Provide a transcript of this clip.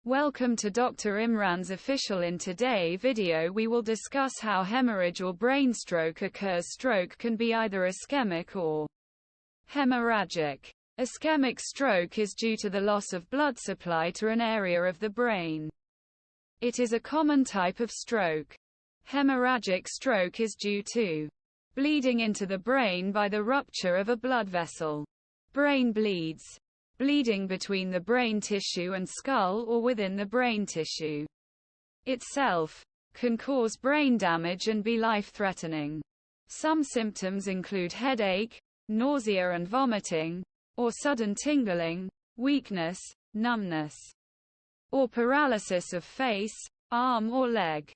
Welcome to Dr. Imran's official. In today's video we will discuss how hemorrhage or brain stroke occurs. Stroke can be either ischemic or hemorrhagic. Ischemic stroke is due to the loss of blood supply to an area of the brain. It is a common type of stroke. Hemorrhagic stroke is due to bleeding into the brain by the rupture of a blood vessel. Brain bleeds. Bleeding between the brain tissue and skull or within the brain tissue itself can cause brain damage and be life-threatening. Some symptoms include headache, nausea and vomiting, or sudden tingling, weakness, numbness, or paralysis of face, arm or leg.